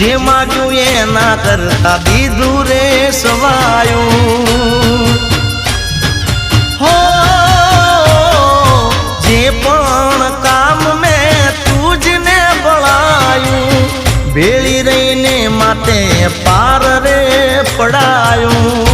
જે માગ્યું એના કરતા દીધું રે સવાયું હો જે પણ કામ મેં તુજને બળાયું ભેળી રહીને માથે પાર રે પડાયું